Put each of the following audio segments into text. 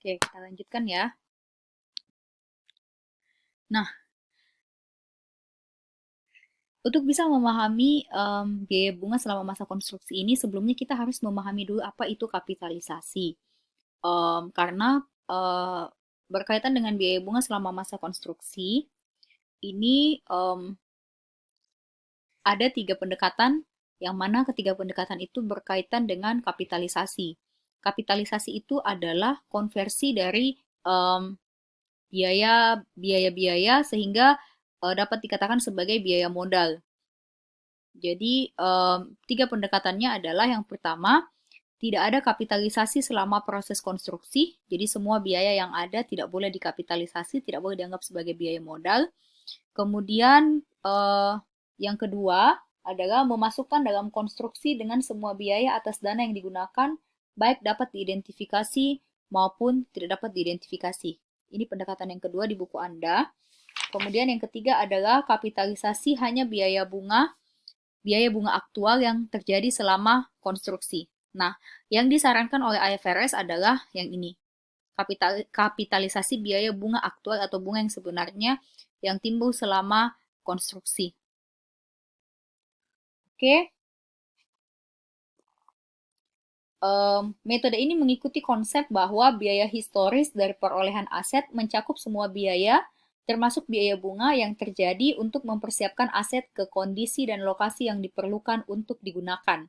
Oke, kita lanjutkan ya. Nah, untuk bisa memahami biaya bunga selama masa konstruksi ini, sebelumnya kita harus memahami dulu apa itu kapitalisasi. Karena berkaitan dengan biaya bunga selama masa konstruksi, ini ada 3 pendekatan, yang mana ketiga pendekatan itu berkaitan dengan kapitalisasi. Kapitalisasi itu adalah konversi dari biaya-biaya sehingga dapat dikatakan sebagai biaya modal. Jadi, 3 pendekatannya adalah yang pertama, tidak ada kapitalisasi selama proses konstruksi. Jadi semua biaya yang ada tidak boleh dikapitalisasi, tidak boleh dianggap sebagai biaya modal. Kemudian yang kedua adalah memasukkan dalam konstruksi dengan semua biaya atas dana yang digunakan, baik dapat diidentifikasi maupun tidak dapat diidentifikasi. Ini pendekatan yang kedua di buku Anda. Kemudian yang ketiga adalah kapitalisasi hanya biaya bunga aktual yang terjadi selama konstruksi. Nah, yang disarankan oleh IFRS adalah yang ini. Kapitalisasi biaya bunga aktual atau bunga yang sebenarnya yang timbul selama konstruksi. Oke. Metode ini mengikuti konsep bahwa biaya historis dari perolehan aset mencakup semua biaya, termasuk biaya bunga yang terjadi untuk mempersiapkan aset ke kondisi dan lokasi yang diperlukan untuk digunakan.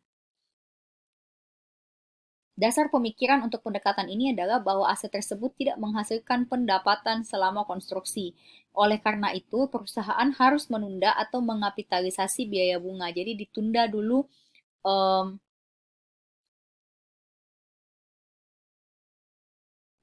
Dasar pemikiran untuk pendekatan ini adalah bahwa aset tersebut tidak menghasilkan pendapatan selama konstruksi. Oleh karena itu, perusahaan harus menunda atau mengapitalisasi biaya bunga. Jadi ditunda dulu um,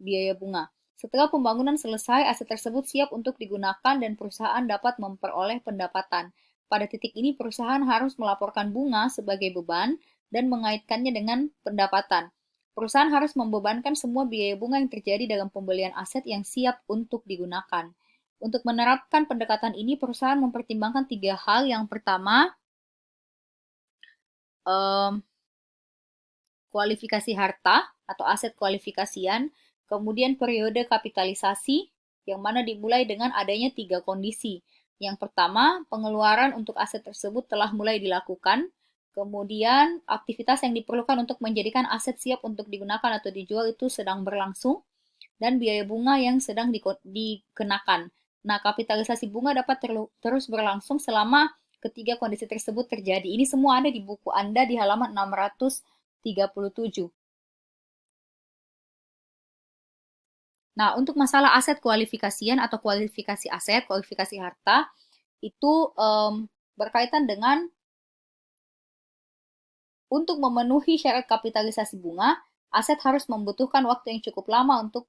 biaya bunga. Setelah pembangunan selesai, aset tersebut siap untuk digunakan dan perusahaan dapat memperoleh pendapatan. Pada titik ini, perusahaan harus melaporkan bunga sebagai beban dan mengaitkannya dengan pendapatan. Perusahaan harus membebankan semua biaya bunga yang terjadi dalam pembelian aset yang siap untuk digunakan. Untuk menerapkan pendekatan ini, perusahaan mempertimbangkan 3 hal. Yang pertama, kualifikasi harta atau aset kualifikasian, kemudian periode kapitalisasi, yang mana dimulai dengan adanya 3 kondisi. Yang pertama, pengeluaran untuk aset tersebut telah mulai dilakukan, kemudian aktivitas yang diperlukan untuk menjadikan aset siap untuk digunakan atau dijual itu sedang berlangsung, dan biaya bunga yang sedang dikenakan. Nah, kapitalisasi bunga dapat terus berlangsung selama ketiga kondisi tersebut terjadi. Ini semua ada di buku Anda di halaman 637. Nah, untuk masalah aset kualifikasian atau kualifikasi aset, kualifikasi harta, itu berkaitan dengan untuk memenuhi syarat kapitalisasi bunga, aset harus membutuhkan waktu yang cukup lama untuk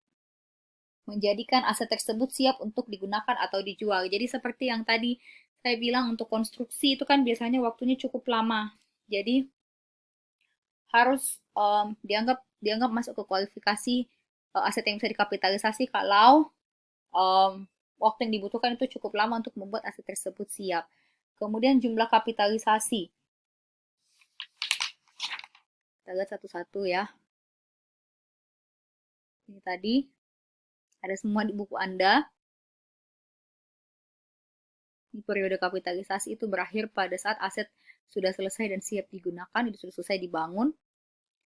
menjadikan aset tersebut siap untuk digunakan atau dijual. Jadi seperti yang tadi saya bilang untuk konstruksi itu kan biasanya waktunya cukup lama. Jadi harus dianggap masuk ke kualifikasi aset yang bisa dikapitalisasi kalau um, waktu yang dibutuhkan itu cukup lama untuk membuat aset tersebut siap. Kemudian jumlah kapitalisasi. Kita lihat satu-satu ya. Ini tadi ada semua di buku Anda. Di periode kapitalisasi itu berakhir pada saat aset sudah selesai dan siap digunakan, itu sudah selesai dibangun.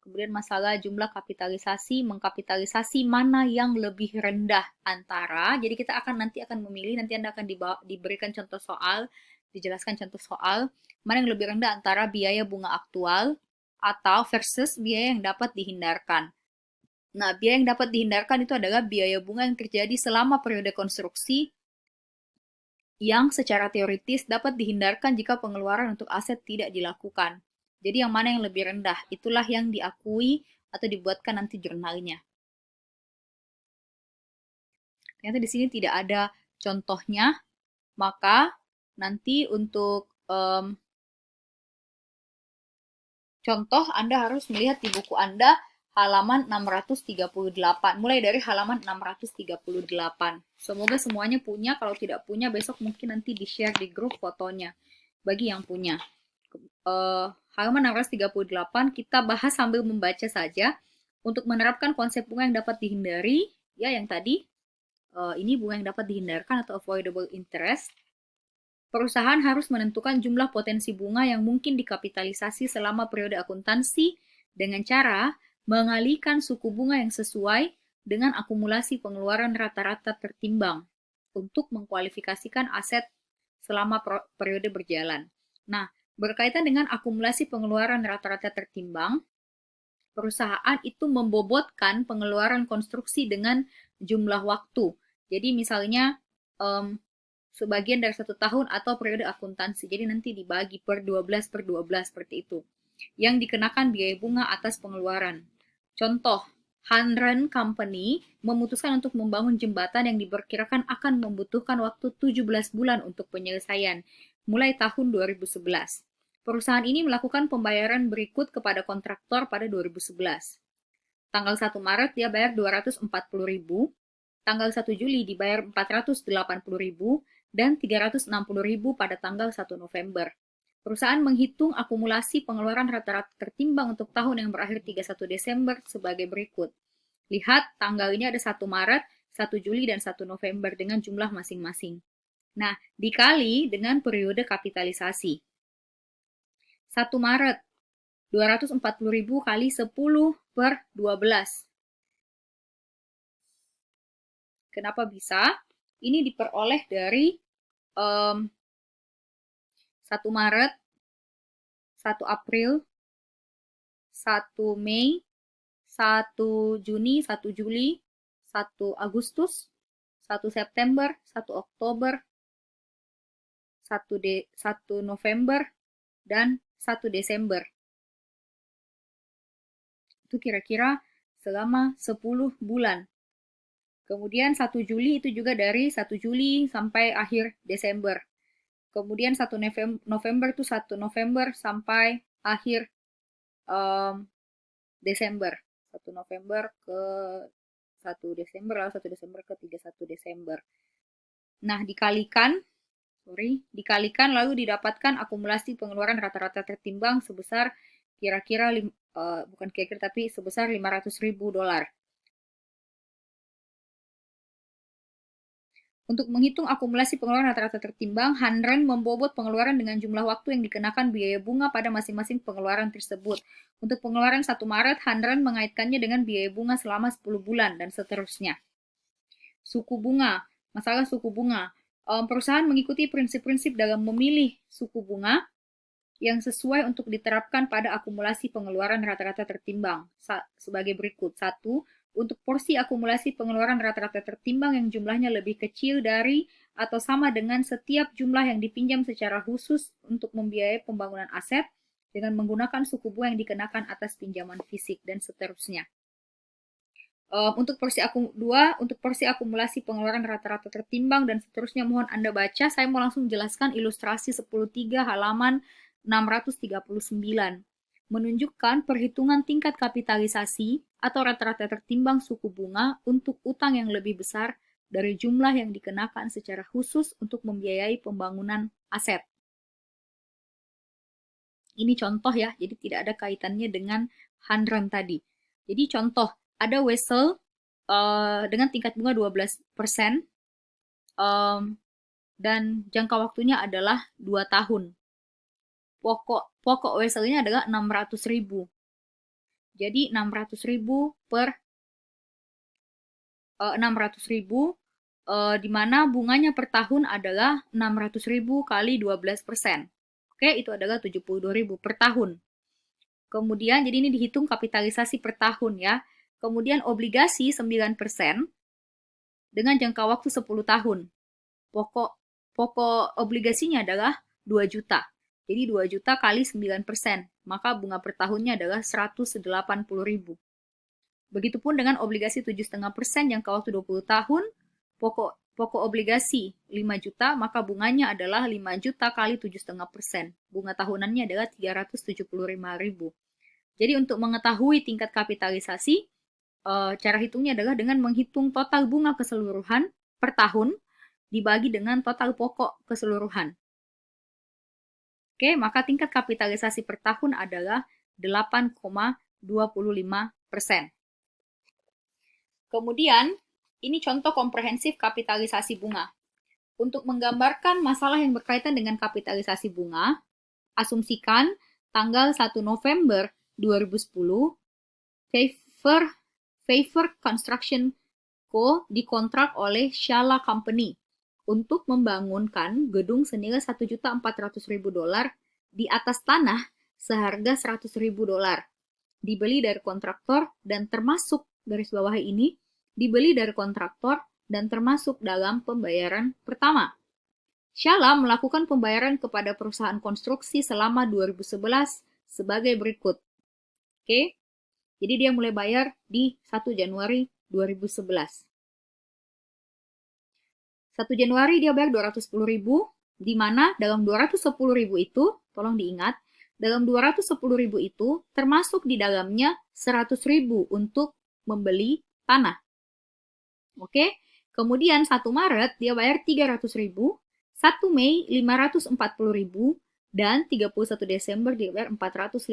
Kemudian masalah jumlah kapitalisasi, mengkapitalisasi mana yang lebih rendah antara. Jadi kita nanti akan memilih, nanti Anda akan diberikan contoh soal, dijelaskan contoh soal, mana yang lebih rendah antara biaya bunga aktual atau versus biaya yang dapat dihindarkan. Nah, biaya yang dapat dihindarkan itu adalah biaya bunga yang terjadi selama periode konstruksi yang secara teoritis dapat dihindarkan jika pengeluaran untuk aset tidak dilakukan. Jadi yang mana yang lebih rendah, itulah yang diakui atau dibuatkan nanti jurnalnya. Ternyata di sini tidak ada contohnya, maka nanti untuk contoh Anda harus melihat di buku Anda halaman 638, mulai dari halaman 638. Semoga semuanya punya, kalau tidak punya besok mungkin nanti di-share di grup fotonya bagi yang punya. Halaman 638 kita bahas sambil membaca saja. Untuk menerapkan konsep bunga yang dapat dihindari, ya yang tadi, ini bunga yang dapat dihindarkan atau avoidable interest, perusahaan harus menentukan jumlah potensi bunga yang mungkin dikapitalisasi selama periode akuntansi dengan cara mengalihkan suku bunga yang sesuai dengan akumulasi pengeluaran rata-rata tertimbang untuk mengkualifikasikan aset selama periode berjalan. Nah, berkaitan dengan akumulasi pengeluaran rata-rata tertimbang, perusahaan itu membobotkan pengeluaran konstruksi dengan jumlah waktu. Jadi misalnya sebagian dari 1 tahun atau periode akuntansi. Jadi nanti dibagi per 12 seperti itu. Yang dikenakan biaya bunga atas pengeluaran. Contoh, Hanren Company memutuskan untuk membangun jembatan yang diperkirakan akan membutuhkan waktu 17 bulan untuk penyelesaian, mulai tahun 2011. Perusahaan ini melakukan pembayaran berikut kepada kontraktor pada 2011. Tanggal 1 Maret dia bayar 240.000, tanggal 1 Juli dibayar 480.000, dan 360.000 pada tanggal 1 November. Perusahaan menghitung akumulasi pengeluaran rata-rata tertimbang untuk tahun yang berakhir 31 Desember sebagai berikut. Lihat, tanggal ini ada 1 Maret, 1 Juli, dan 1 November dengan jumlah masing-masing. Nah, dikali dengan periode kapitalisasi. 1 Maret, 240.000 kali 10 per 12. Kenapa bisa? Ini diperoleh dari 1 Maret, 1 April, 1 Mei, 1 Juni, 1 Juli, 1 Agustus, 1 September, 1 Oktober, 1 November, dan 1 Desember. Itu kira-kira selama 10 bulan. Kemudian 1 Juli itu juga dari 1 Juli sampai akhir Desember. Kemudian 1 November itu 1 November sampai akhir Desember. 1 November ke 1 Desember, lalu 1 Desember ke 31 Desember. Nah, dikalikan lalu didapatkan akumulasi pengeluaran rata-rata tertimbang sebesar kira-kira, bukan kira-kira, tapi sebesar $500.000. Untuk menghitung akumulasi pengeluaran rata-rata tertimbang, Hanren membobot pengeluaran dengan jumlah waktu yang dikenakan biaya bunga pada masing-masing pengeluaran tersebut. Untuk pengeluaran 1 Maret, Hanren mengaitkannya dengan biaya bunga selama 10 bulan, dan seterusnya. Suku bunga. Masalah suku bunga. Perusahaan mengikuti prinsip-prinsip dalam memilih suku bunga yang sesuai untuk diterapkan pada akumulasi pengeluaran rata-rata tertimbang. Sebagai berikut. 1. Untuk porsi akumulasi pengeluaran rata-rata tertimbang yang jumlahnya lebih kecil dari atau sama dengan setiap jumlah yang dipinjam secara khusus untuk membiayai pembangunan aset dengan menggunakan suku bunga yang dikenakan atas pinjaman fisik, dan seterusnya. Untuk porsi akumulasi pengeluaran rata-rata tertimbang dan seterusnya mohon Anda baca. Saya mau langsung jelaskan ilustrasi 10.3 halaman 639. Menunjukkan perhitungan tingkat kapitalisasi atau rata-rata tertimbang suku bunga untuk utang yang lebih besar dari jumlah yang dikenakan secara khusus untuk membiayai pembangunan aset. Ini contoh ya, jadi tidak ada kaitannya dengan Hanren tadi. Jadi contoh, ada Wesel dengan tingkat bunga 12%, dan jangka waktunya adalah 2 tahun. Pokok Weselnya adalah 600.000. Jadi 600.000 per 600.000, di mana bunganya per tahun adalah 600.000 kali 12%. Oke, itu adalah 72.000 per tahun. Kemudian, jadi ini dihitung kapitalisasi per tahun ya. Kemudian obligasi 9% dengan jangka waktu 10 tahun. Pokok obligasinya adalah 2 juta. Jadi 2 juta kali 9%, maka bunga per tahunnya adalah 180.000. Begitupun dengan obligasi 7,5% jangka waktu 20 tahun, pokok obligasi 5 juta, maka bunganya adalah 5 juta kali 7,5%. Bunga tahunannya adalah 375.000. Jadi untuk mengetahui tingkat kapitalisasi, cara hitungnya adalah dengan menghitung total bunga keseluruhan per tahun dibagi dengan total pokok keseluruhan. Oke, maka tingkat kapitalisasi per tahun adalah 8,25%. Kemudian, ini contoh komprehensif kapitalisasi bunga. Untuk menggambarkan masalah yang berkaitan dengan kapitalisasi bunga, asumsikan tanggal 1 November 2010, Favor Construction Co. dikontrak oleh Shala Company untuk membangunkan gedung senilai $1.400.000 di atas tanah seharga $100.000. Dibeli dari kontraktor dan termasuk, garis bawah ini, dibeli dari kontraktor dan termasuk dalam pembayaran pertama. Shala melakukan pembayaran kepada perusahaan konstruksi selama 2011 sebagai berikut. Oke, jadi dia mulai bayar di 1 Januari 2011. 1 Januari dia bayar 210.000, di mana dalam 210.000 itu, tolong diingat, dalam 210.000 itu termasuk di dalamnya 100.000 untuk membeli tanah. Oke, kemudian 1 Maret dia bayar 300.000, 1 Mei 540.000, dan 31 Desember dia bayar 450.000.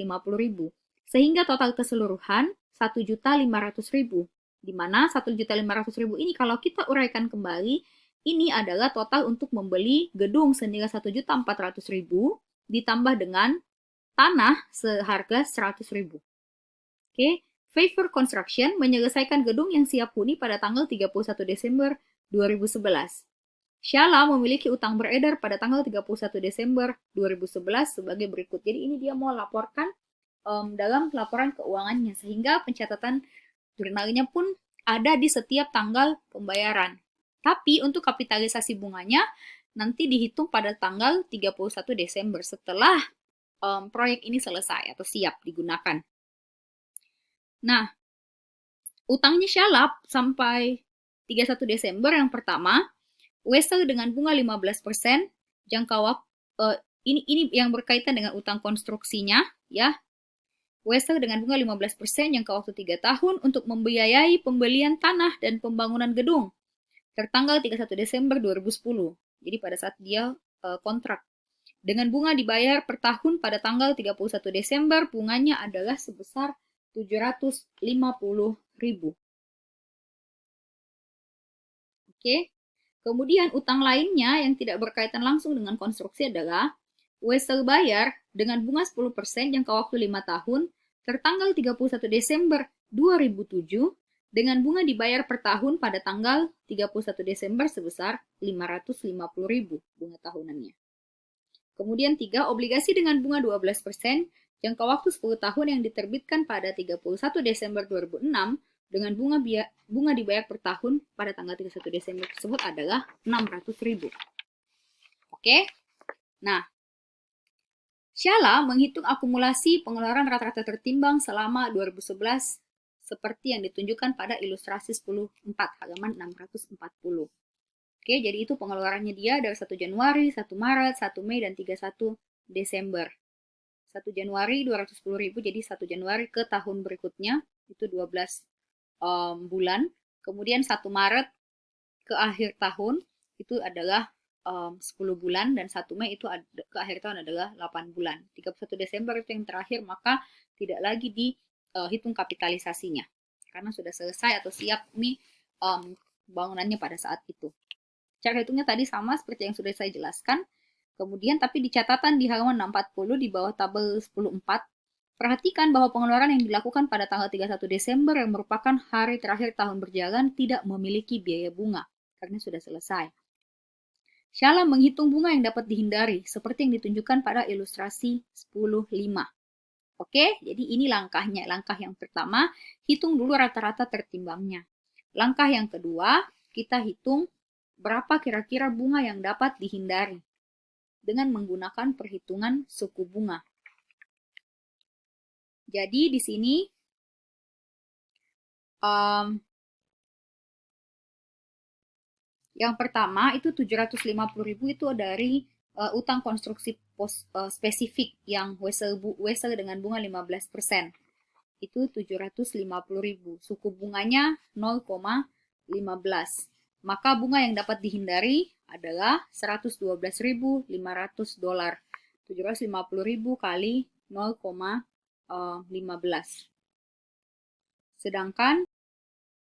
Sehingga total keseluruhan 1.500.000. Di mana 1.500.000 ini kalau kita uraikan kembali, ini adalah total untuk membeli gedung senilai 1.400.000 ditambah dengan tanah seharga 100.000. Oke, Favor Construction menyelesaikan gedung yang siap huni pada tanggal 31 Desember 2011. Shala memiliki utang beredar pada tanggal 31 Desember 2011 sebagai berikut. Jadi ini dia mau laporkan dalam laporan keuangannya, sehingga pencatatan jurnalnya pun ada di setiap tanggal pembayaran. Tapi untuk kapitalisasi bunganya nanti dihitung pada tanggal 31 Desember setelah proyek ini selesai atau siap digunakan. Nah, utangnya Shala sampai 31 Desember yang pertama, Wesel dengan bunga 15%, jangka waktu ini yang berkaitan dengan utang konstruksinya ya. Wesel dengan bunga 15%, jangka waktu 3 tahun untuk membiayai pembelian tanah dan pembangunan gedung tertanggal 31 Desember 2010. Jadi pada saat dia kontrak. Dengan bunga dibayar per tahun pada tanggal 31 Desember, bunganya adalah sebesar 750.000. Oke. Kemudian utang lainnya yang tidak berkaitan langsung dengan konstruksi adalah Wesel bayar dengan bunga 10% jangka waktu 5 tahun tertanggal 31 Desember 2007 dengan bunga dibayar per tahun pada tanggal 31 Desember sebesar 550.000 bunga tahunannya. Kemudian 3, obligasi dengan bunga 12%, jangka waktu 10 tahun yang diterbitkan pada 31 Desember 2006 dengan bunga dibayar per tahun pada tanggal 31 Desember tersebut adalah 600.000. Oke? Nah, Shala menghitung akumulasi pengeluaran rata-rata tertimbang selama 2011 seperti yang ditunjukkan pada ilustrasi 10.4 halaman 640. Oke, jadi itu pengeluarannya dia dari 1 Januari, 1 Maret, 1 Mei, dan 31 Desember. 1 Januari 210.000, jadi 1 Januari ke tahun berikutnya itu 12 bulan. Kemudian 1 Maret ke akhir tahun itu adalah 10 bulan, dan 1 Mei itu ke akhir tahun adalah 8 bulan. 31 Desember itu yang terakhir, maka tidak lagi dihitung kapitalisasinya karena sudah selesai atau siap nih bangunannya pada saat itu. Cara hitungnya tadi sama seperti yang sudah saya jelaskan. Kemudian tapi di catatan di halaman 640 di bawah tabel 10.4, perhatikan bahwa pengeluaran yang dilakukan pada tanggal 31 Desember yang merupakan hari terakhir tahun berjalan tidak memiliki biaya bunga karena sudah selesai. Shala menghitung bunga yang dapat dihindari seperti yang ditunjukkan pada ilustrasi 10.5. Oke, jadi ini langkahnya. Langkah yang pertama, hitung dulu rata-rata tertimbangnya. Langkah yang kedua, kita hitung berapa kira-kira bunga yang dapat dihindari dengan menggunakan perhitungan suku bunga. Jadi di sini yang pertama itu 750.000 itu dari utang konstruksi spesifik yang Wesel dengan bunga 15%. Itu 750.000. Suku bunganya 0,15. Maka bunga yang dapat dihindari adalah $112.500. 750.000 kali 0,15. Sedangkan